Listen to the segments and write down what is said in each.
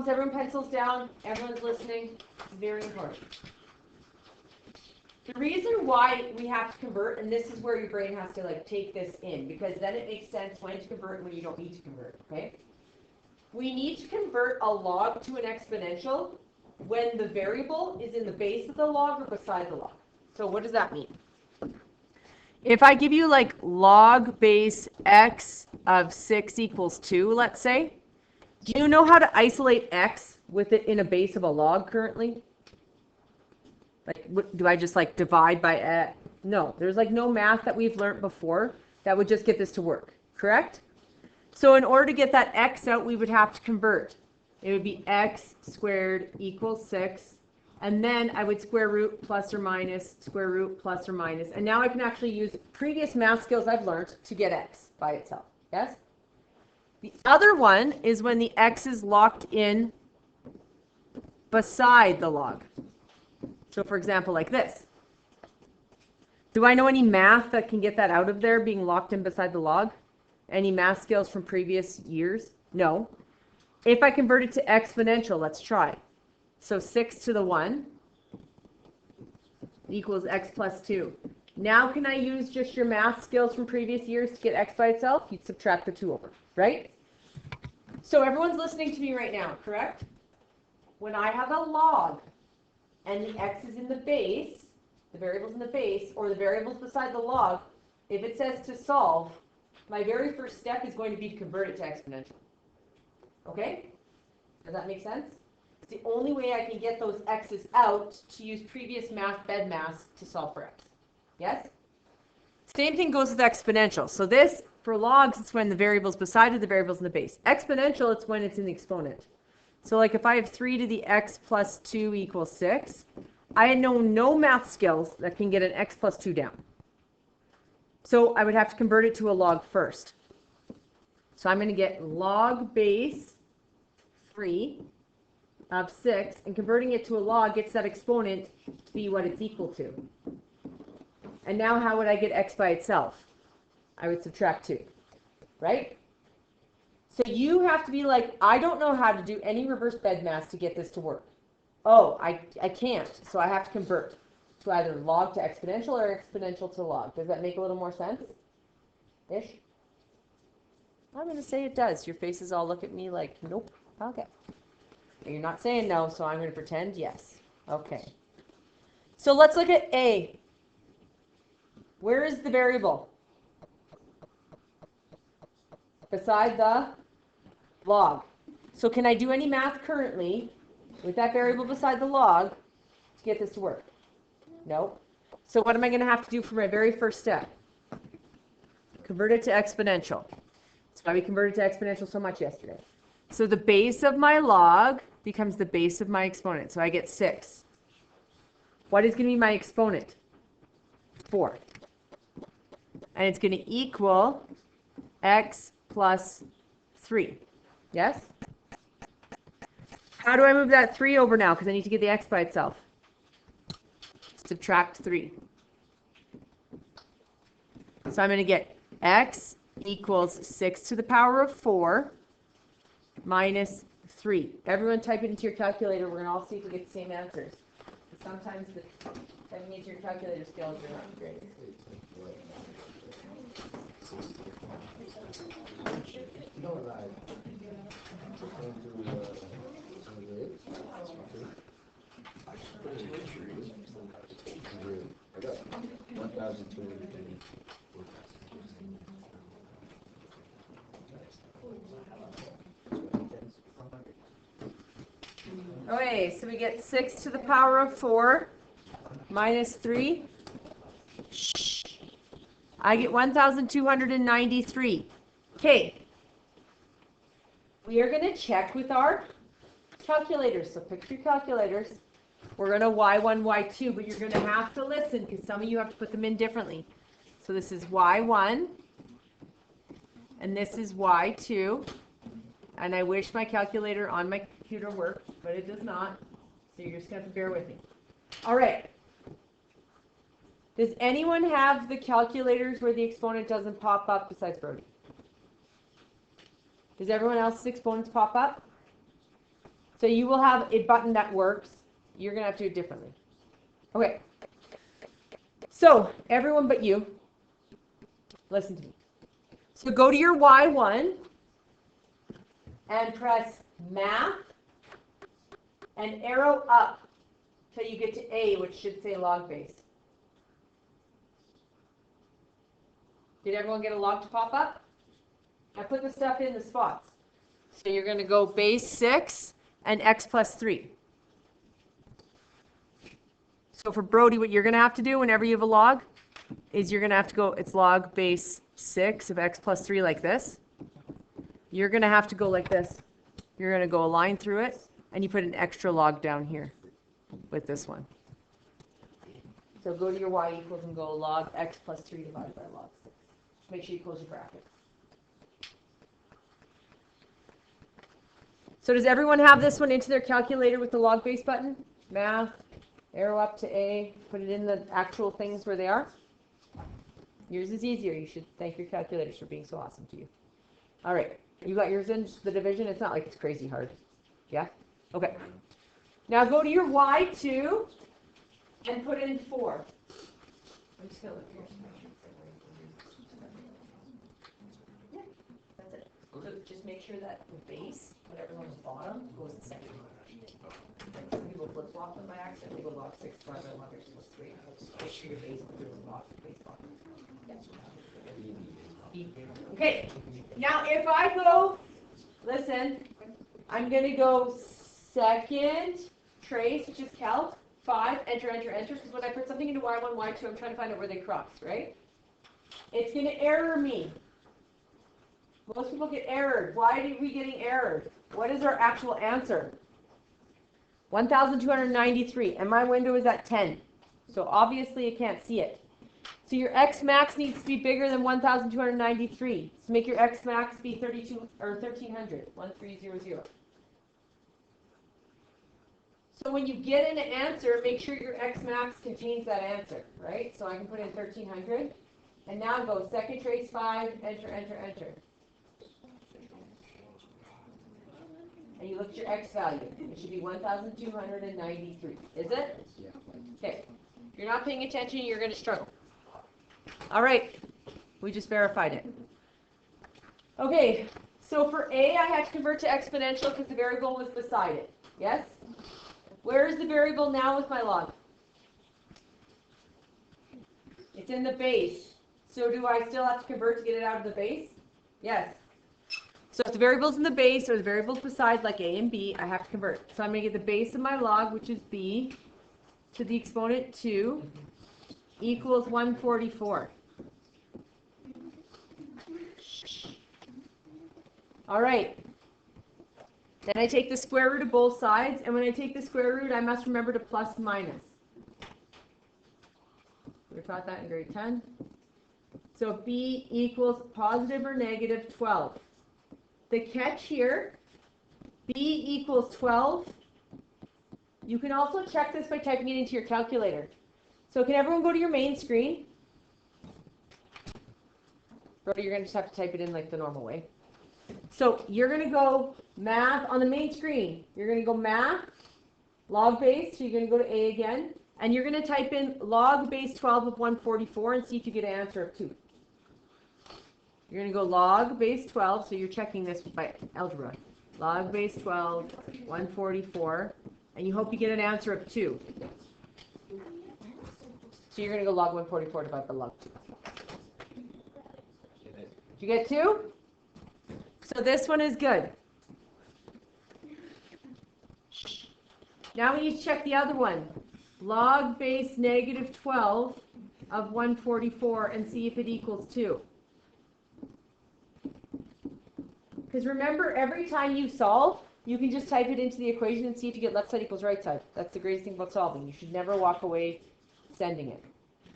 problems, everyone pencils down, everyone's listening. It's very important. The reason why we have to convert, and this is where your brain has to like take this in, because then it makes sense when to convert and when you don't need to convert, okay? We need to convert a log to an exponential when the variable is in the base of the log or beside the log. So what does that mean? If I give you like log base x of 6 equals 2, let's say, do you know how to isolate x with it in a base of a log currently? Like, do I just like divide by x? No, there's like no math that we've learned before that would just get this to work, correct? So in order to get that x out, we would have to convert. It would be x squared equals 6. And then I would square root plus or minus, square root plus or minus. And now I can actually use previous math skills I've learned to get x by itself. Yes? The other one is when the x is locked in beside the log. So for example, like this. Do I know any math that can get that out of there being locked in beside the log? Any math skills from previous years? No. If I convert it to exponential, let's try. So 6 to the 1 equals x plus 2. Now can I use just your math skills from previous years to get x by itself? You'd subtract the 2 over, right? So everyone's listening to me right now, correct? When I have a log and the x is in the base, the variable's in the base, or the variable's beside the log, if it says to solve, my very first step is going to be to convert it to exponential. Okay? Does that make sense? It's the only way I can get those x's out to use previous math, bed math, to solve for x. Yes? Same thing goes with exponential. So this, for logs, it's when the variable's beside it, the variable's in the base. Exponential, it's when it's in the exponent. So like if I have 3 to the x plus 2 equals 6, I know no math skills that can get an x plus 2 down. So I would have to convert it to a log first. So I'm going to get log base 3 of 6, and converting it to a log gets that exponent to be what it's equal to. And now how would I get x by itself? I would subtract 2, right? So you have to be like, I don't know how to do any reverse bed math to get this to work. Oh, I can't, so I have to convert to either log to exponential or exponential to log. Does that make a little more sense? Ish? I'm going to say it does. Your faces all look at me like, nope. Okay. You're not saying no, so I'm going to pretend yes. Okay. So let's look at A. Where is the variable? Beside the log. So can I do any math currently with that variable beside the log to get this to work? No. So what am I going to have to do for my very first step? Convert it to exponential. That's why we converted to exponential so much yesterday. So the base of my log becomes the base of my exponent. So I get 6. What is going to be my exponent? 4. And it's going to equal x plus 3. Yes? How do I move that 3 over now? Because I need to get the x by itself. Subtract 3. So I'm going to get x equals 6 to the power of 4 minus 3. Everyone type it into your calculator. We're going to all see if we get the same answers. Sometimes the typing into your calculator skills are not great. Okay, so we get 6 to the power of 4 minus 3. I get 1,293. Okay. We are going to check with our calculators. So pick your calculators. We're going to y1, y2, but you're going to have to listen because some of you have to put them in differently. So this is y1, and this is y2. And I wish my calculator on my computer worked, but it does not. So you're just going to have to bear with me. All right. Does anyone have the calculators where the exponent doesn't pop up besides Brody? Does everyone else's exponents pop up? So you will have a button that works. You're going to have to do it differently. Okay. So everyone but you, listen to me. So go to your Y1 and press math and arrow up till you get to A, which should say log base. Did everyone get a log to pop up? I put the stuff in the spots. So you're going to go base 6 and x plus 3. So for Brody, what you're going to have to do whenever you have a log is you're going to have to go, it's log base 6 of x plus 3 like this. You're going to have to go like this. You're going to go a line through it, and you put an extra log down here with this one. So go to your y equals and go log x plus 3 divided by log 6. Make sure you close your bracket. So does everyone have this one into their calculator with the log base button? Math, arrow up to A, put it in the actual things where they are. Yours is easier. You should thank your calculators for being so awesome to you. All right. You got yours in the division? It's not like it's crazy hard. Yeah? Okay. Now go to your Y2 and put in 4. I'm just going to look here. Yeah, that's it. So just make sure that the base, whatever's on the bottom, goes in second. Some people flip-flop them by accident. They go log 6 divided by log x plus 3. Make sure your base goes log base bottom. Okay, now if I go, listen, I'm going to go second trace, which is calc, 5, enter, enter, enter, because when I put something into Y1, Y2, I'm trying to find out where they cross, right? It's going to error me. Most people get errored. Why are we getting errored? What is our actual answer? 1,293, and my window is at 10. So obviously you can't see it. So your x max needs to be bigger than 1,293. So make your x max be 32 or 1,300, 1,300. So when you get an answer, make sure your x max contains that answer, right? So I can put in 1,300, and now go second trace 5, enter, enter, enter. And you look at your x value. It should be 1,293. Is it? Yeah. Okay. If you're not paying attention, you're going to struggle. All right. We just verified it. Okay. So for A, I had to convert to exponential because the variable was beside it. Yes? Where is the variable now with my log? It's in the base. So do I still have to convert to get it out of the base? Yes. So if the variable's in the base or the variable's beside, like A and B, I have to convert. So I'm going to get the base of my log, which is B, to the exponent 2 equals 144. All right. Then I take the square root of both sides, and when I take the square root, I must remember to plus minus. We were taught that in grade 10. So B equals positive or negative 12. The catch here, B equals 12. You can also check this by typing it into your calculator. So can everyone go to your main screen? Brody, you're going to just have to type it in like the normal way. So you're going to go math on the main screen. You're going to go math, log base, so you're going to go to A again, and you're going to type in log base 12 of 144 and see if you get an answer of 2. You're going to go log base 12, so you're checking this by algebra. Log base 12, 144, and you hope you get an answer of 2. So you're going to go log 144 divided by log 2. Did you get 2? So this one is good. Now we need to check the other one. Log base negative 12 of 144 and see if it equals 2. Because remember, every time you solve, you can just type it into the equation and see if you get left side equals right side. That's the greatest thing about solving. You should never walk away sending it.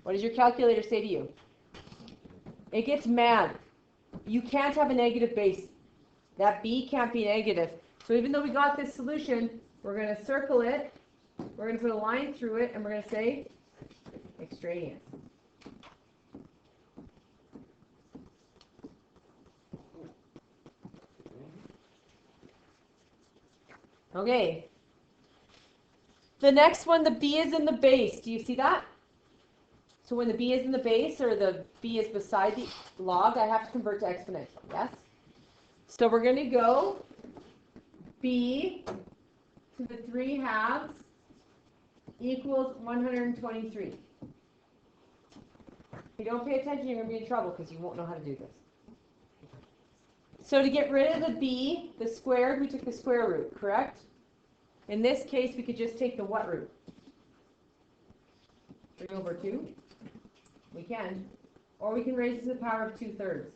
What does your calculator say to you? It gets mad. You can't have a negative base. That B can't be negative. So even though we got this solution, we're going to circle it, we're going to put a line through it, and we're going to say extraneous. Okay. The next one, the b is in the base. Do you see that? So when the b is in the base, or the b is beside the log, I have to convert to exponential, yes? So we're going to go b to the 3/2 equals 123. If you don't pay attention, you're going to be in trouble because you won't know how to do this. So to get rid of the b, the squared, we took the square root, correct? In this case, we could just take the what root? 3/2? We can. Or we can raise it to the power of 2/3.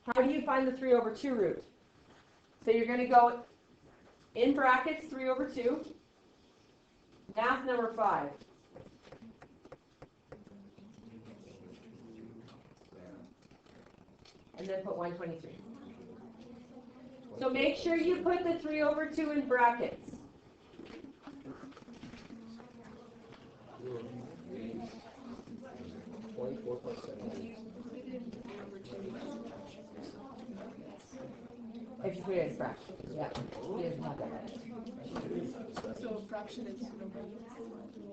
How do you find the 3/2 root? So you're going to go in brackets 3/2, math number 5. And then put 123. So make sure you put the 3/2 in brackets. If you put it in fraction, yeah. He doesn't have that. So a fraction is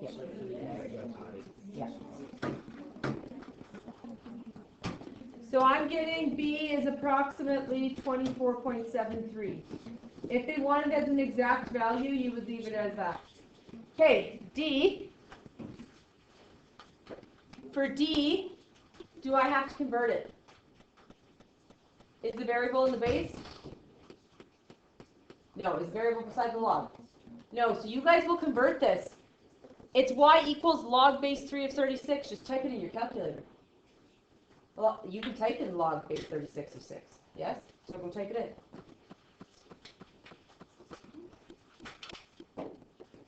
Yeah. Yeah. So I'm getting b is approximately 24.73. If they wanted as an exact value, you would leave it as that. Okay, d. For d, do I have to convert it? Is the variable in the base? No, is the variable beside the log? No, so you guys will convert this. It's y equals log base 3 of 36. Just type it in your calculator. Well, you can type in log base 36 of 6. Yes? So go type it in.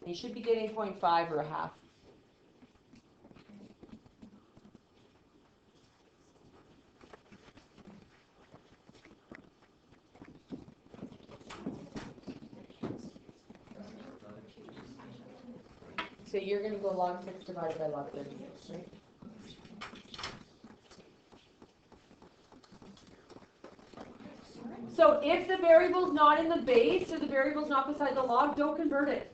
You should be getting 0.5 or a half. So you're going to go log 6 divided by log 36, right? So if the variable's not in the base or the variable's not beside the log, don't convert it.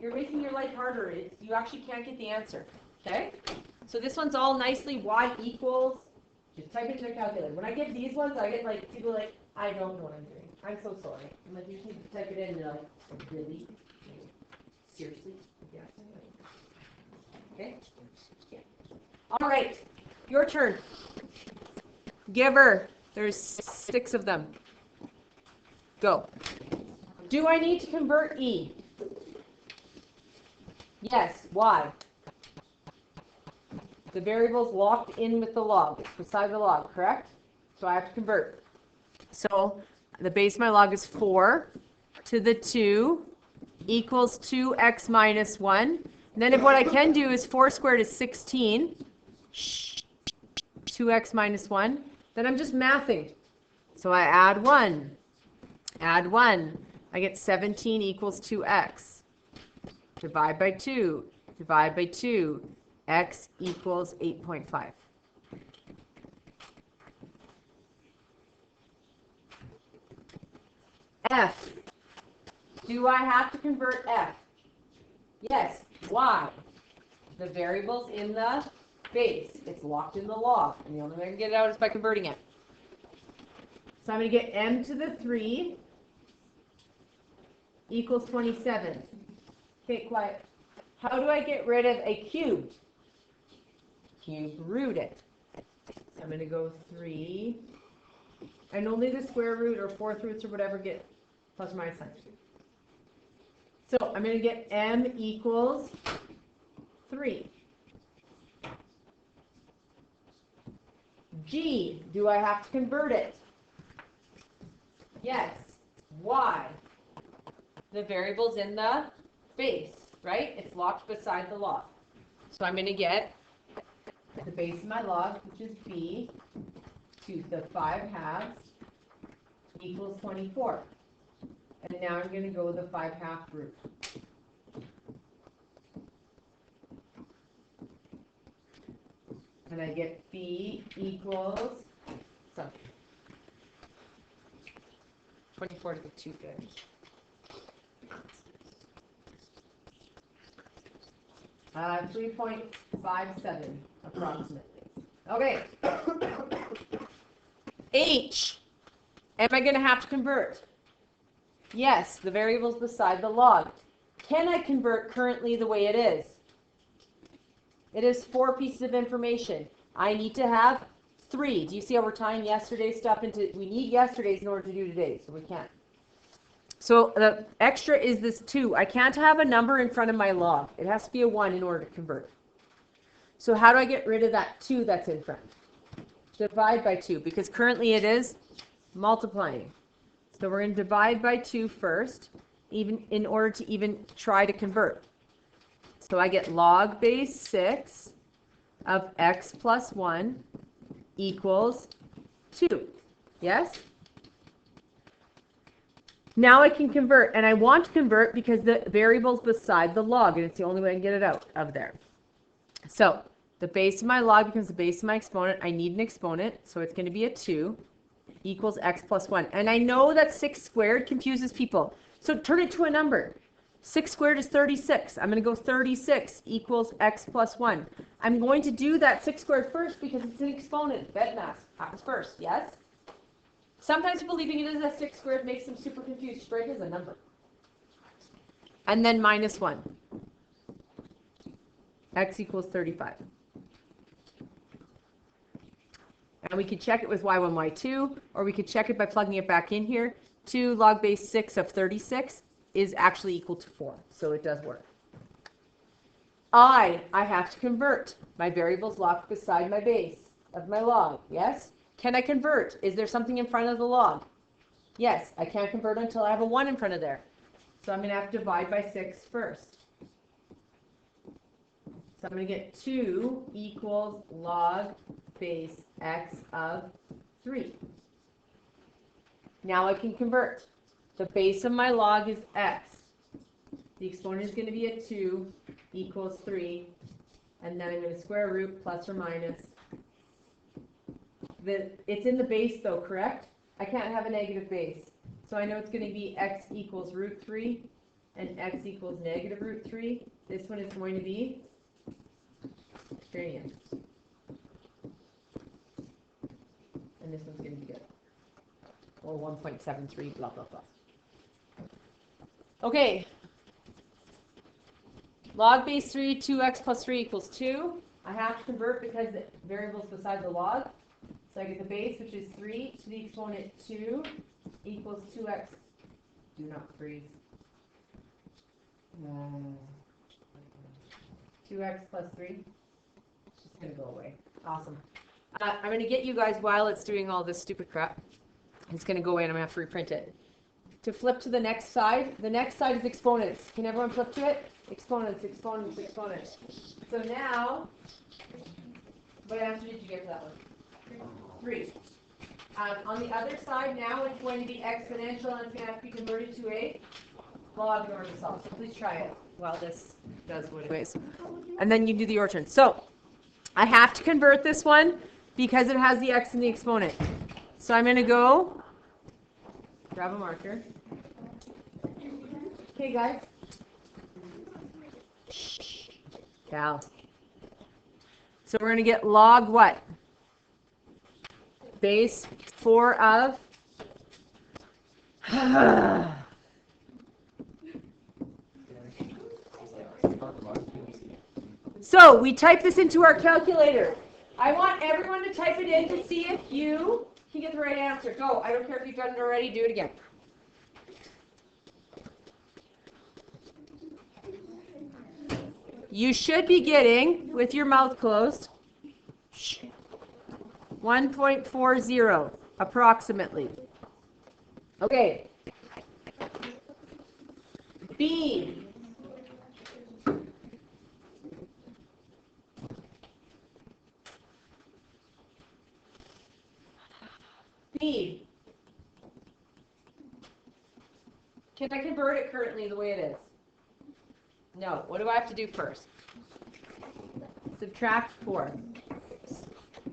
You're making your life harder. You actually can't get the answer. Okay? So this one's all nicely y equals. Just type it in the calculator. When I get these ones, I get like people like, I don't know what I'm doing. I'm so sorry. I'm like, you need to type it in and they're like, really? Seriously? Yeah. Okay? Yeah. All right. Your turn. Giver. There's 6 of them. Go. Do I need to convert E? Yes. Why? The variable's locked in with the log. It's beside the log, correct? So I have to convert. So the base of my log is 4 to the 2 equals 2x minus 1. And then if what I can do is 4 squared is 16. 2x minus 1. Then I'm just mathing. So I add 1. Add 1. I get 17 equals 2x. Divide by 2. Divide by 2. X equals 8.5. F. Do I have to convert F? Yes. Why? The variable's in the base. It's locked in the log. And the only way I can get it out is by converting it. So I'm going to get m to the 3 equals 27. Okay, quiet. How do I get rid of a cube? Cube root it. So I'm going to go 3. And only the square root or fourth roots or whatever get plus or minus sign. So I'm going to get m equals 3. G, do I have to convert it? Yes. Why? The variable's in the base, right? It's locked beside the log. So I'm going to get the base of my log, which is b, to the 5/2 equals 24. And now I'm going to go with the 5/2 root. And I get b equals, so 24 to the 2 fifths. 3.57 approximately. Okay. H. Am I going to have to convert? Yes, the variable's beside the log. Can I convert currently the way it is? It is 4 pieces of information. I need to have 3. Do you see how we're tying yesterday's stuff into, we need yesterday's in order to do today's, so we can't. So the extra is this 2. I can't have a number in front of my log. It has to be a 1 in order to convert. So how do I get rid of that 2 that's in front? Divide by 2, because currently it is multiplying. So we're going to divide by 2 first, even in order to even try to convert. So I get log base 6 of x plus 1 equals 2. Yes? Now I can convert, and I want to convert because the variable's beside the log, and it's the only way I can get it out of there. So the base of my log becomes the base of my exponent. I need an exponent, so it's going to be a 2 equals x plus 1. And I know that 6 squared confuses people, so turn it to a number. 6 squared is 36. I'm going to go 36 equals x plus 1. I'm going to do that 6 squared first because it's an exponent. Bed mass happens first, yes? Sometimes believing it is a 6 squared makes them super confused. Straight as a number. And then minus 1. X equals 35. And we could check it with y1, y2, or we could check it by plugging it back in here. 2 log base 6 of 36 is actually equal to 4, so it does work. I have to convert. My variable's locked beside my base of my log, yes? Can I convert? Is there something in front of the log? Yes, I can't convert until I have a 1 in front of there. So I'm going to have to divide by 6 first. So I'm going to get 2 equals log base x of 3. Now I can convert. The base of my log is x. The exponent is going to be a 2 equals 3. And then I'm going to square root plus or minus. It's in the base though, correct? I can't have a negative base. So I know it's going to be x equals root 3 and x equals negative root 3. This one is going to be gradient. And this one's going to be good. Or 1.73, blah, blah, blah. Okay. Log base 3, 2x plus 3 equals 2. I have to convert because the variable's beside the log. So I get the base, which is 3, to the exponent 2 equals 2x. Do not freeze. 2x plus 3. It's just going to go away. Awesome. I'm going to get you guys while it's doing all this stupid crap. It's going to go away and I'm going to have to reprint it. To flip to the next side is exponents. Can everyone flip to it? Exponents, exponents, exponents. So now, what answer did you get for that one? 3. On the other side now, it's going to be exponential and it's going to have to be converted to a log in order to solve. So please try it while this does what it is. And then you do the your turn. So I have to convert this one because it has the x in the exponent. So I'm going to go grab a marker. Okay, guys. Cal. So we're going to get log what? Base 4 of So we type this into our calculator. I want everyone to type it in to see if you can get the right answer. Go. I don't care if you've done it already. Do it again. You should be getting, with your mouth closed, 1.40 approximately. Okay. B. B. Can I convert it currently the way it is? No. What do I have to do first? Subtract 4.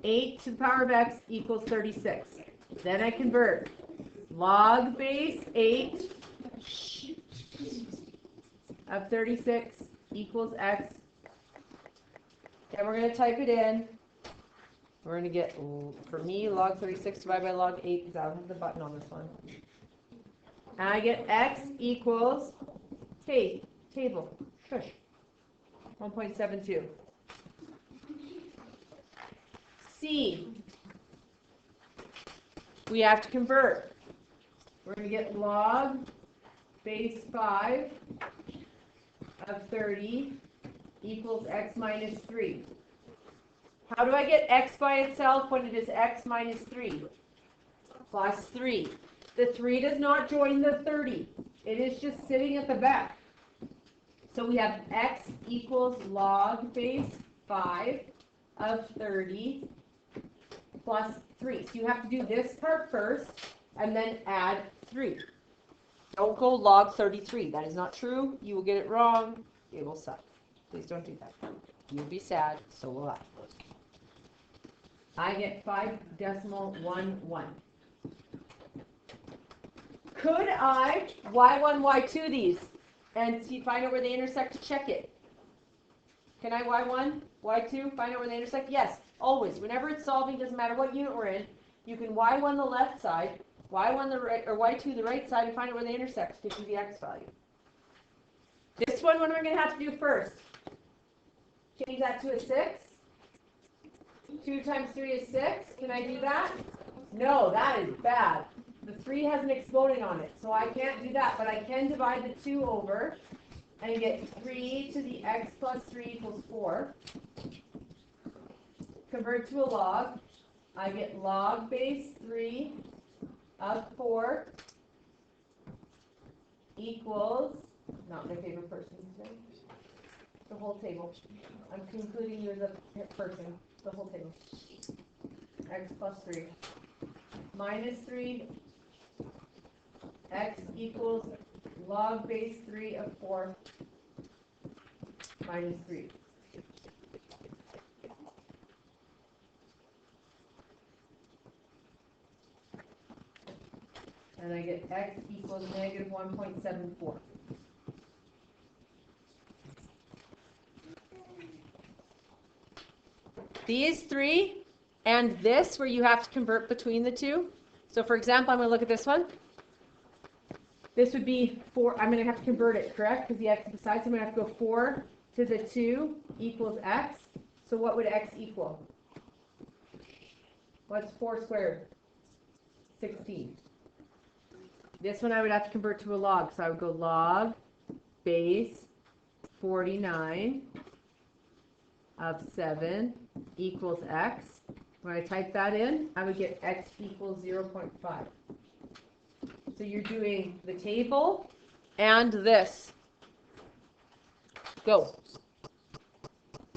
8 to the power of x equals 36. Then I convert. log base 8 of 36 equals x. And we're going to type it in. We're going to get, for me, log 36 divided by log 8, because I don't have the button on this one. And I get x equals, hey, table, shush, 1.72. C, we have to convert. We're going to get log base 5 of 30 equals x minus 3. How do I get x by itself when it is x minus 3? Plus 3. The 3 does not join the 30. It is just sitting at the back. So we have x equals log base 5 of 30 plus 3. So you have to do this part first and then add 3. Don't go log 33. That is not true. You will get it wrong. It will suck. Please don't do that. You'll be sad. So will I. I get 5.11. Could I y1, y2 these and find out where they intersect to check it? Can I y1, y2, find out where they intersect? Yes, always. Whenever it's solving, doesn't matter what unit we're in, you can y1 the left side, y1 the right, or y2 the right side, and find out where they intersect to give you the x value. This one, what am I going to have to do first? Change that to a 6. 2 times 3 is 6. Can I do that? No, that is bad. The 3 has an exponent on it, so I can't do that, but I can divide the 2 over and get 3 to the x plus 3 equals 4. Convert to a log. I get log base 3 of 4 equals, not my favorite person today, the whole table. I'm concluding you as a person, the whole table. X plus 3 minus 3, x equals log base 3 of 4 minus 3. And I get x equals negative 1.74. These 3 and this, where you have to convert between the two. So for example, I'm going to look at this one. This would be 4. I'm going to have to convert it, correct? Because the x is beside, so I'm going to have to go 4 to the 2 equals x. So what would x equal? What's 4 squared? 16. This one I would have to convert to a log. So I would go log base 49 of 7 equals x. When I type that in, I would get x equals 0.5. So you're doing the table and this. Go.